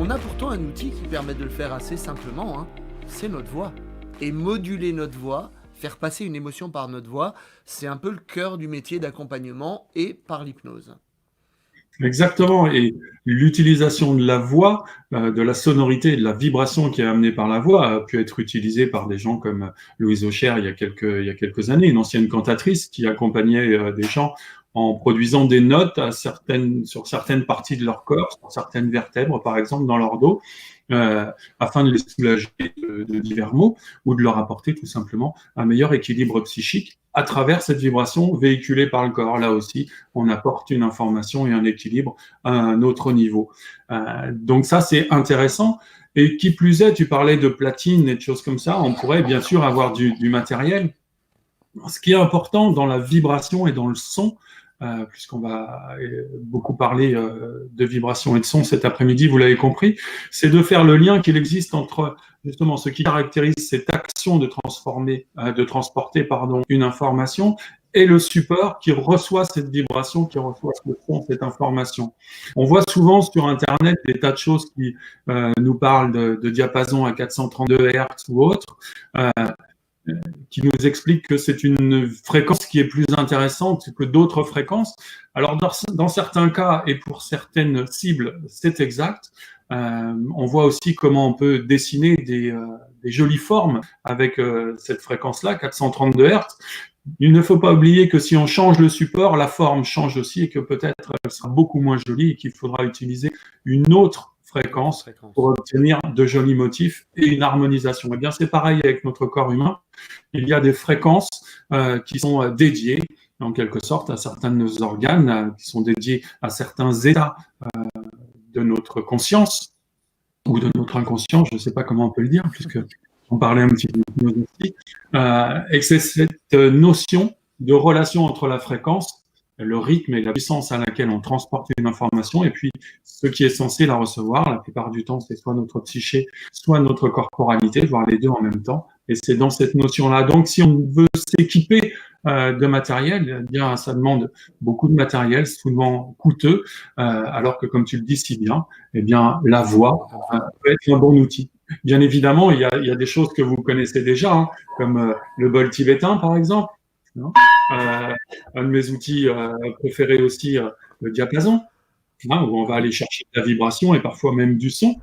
On a pourtant un outil qui permet de le faire assez simplement, hein. C'est notre voix. Et moduler notre voix, faire passer une émotion par notre voix, c'est un peu le cœur du métier d'accompagnement et par l'hypnose. Exactement. Et l'utilisation de la voix, de la sonorité et de la vibration qui est amenée par la voix a pu être utilisée par des gens comme Louise Aucher il y a quelques années, une ancienne cantatrice qui accompagnait des gens en produisant des notes sur certaines parties de leur corps, sur certaines vertèbres, par exemple, dans leur dos, afin de les soulager de divers maux ou de leur apporter tout simplement un meilleur équilibre psychique à travers cette vibration véhiculée par le corps. Là aussi, on apporte une information et un équilibre à un autre niveau. Donc ça, c'est intéressant. Et qui plus est, tu parlais de platine et de choses comme ça, on pourrait bien sûr avoir du matériel. Ce qui est important dans la vibration et dans le son, puisqu'on va beaucoup parler de vibration et de son cet après-midi, vous l'avez compris, c'est de faire le lien qu'il existe entre justement ce qui caractérise cette action de transporter une information et le support qui reçoit cette vibration, qui reçoit ce son, cette information. On voit souvent sur Internet des tas de choses qui nous parlent de diapason à 432 Hz ou autre. Qui nous explique que c'est une fréquence qui est plus intéressante que d'autres fréquences. Alors, dans certains cas et pour certaines cibles, c'est exact. On voit aussi comment on peut dessiner des jolies formes avec cette fréquence-là, 432 Hz. Il ne faut pas oublier que si on change le support, la forme change aussi et que peut-être elle sera beaucoup moins jolie et qu'il faudra utiliser une autre fréquence pour obtenir de jolis motifs et une harmonisation. Eh bien, c'est pareil avec notre corps humain. Il y a des fréquences qui sont dédiées, en quelque sorte, à certains de nos organes, qui sont dédiés à certains états de notre conscience ou de notre inconscient, je ne sais pas comment on peut le dire, puisque on parlait un petit peu de nous aussi, et que c'est cette notion de relation entre la fréquence, le rythme et la puissance à laquelle on transporte une information, et puis ce qui est censé la recevoir. La plupart du temps, c'est soit notre psyché, soit notre corporalité, voire les deux en même temps. Et c'est dans cette notion-là. Donc, si on veut s'équiper de matériel, eh bien, ça demande beaucoup de matériel, souvent coûteux, alors que, comme tu le dis si bien, eh bien, la voix peut être un bon outil. Bien évidemment, il y a des choses que vous connaissez déjà, hein, comme le bol tibétain, par exemple. Non un de mes outils préférés aussi, le diapason, hein, où on va aller chercher de la vibration et parfois même du son.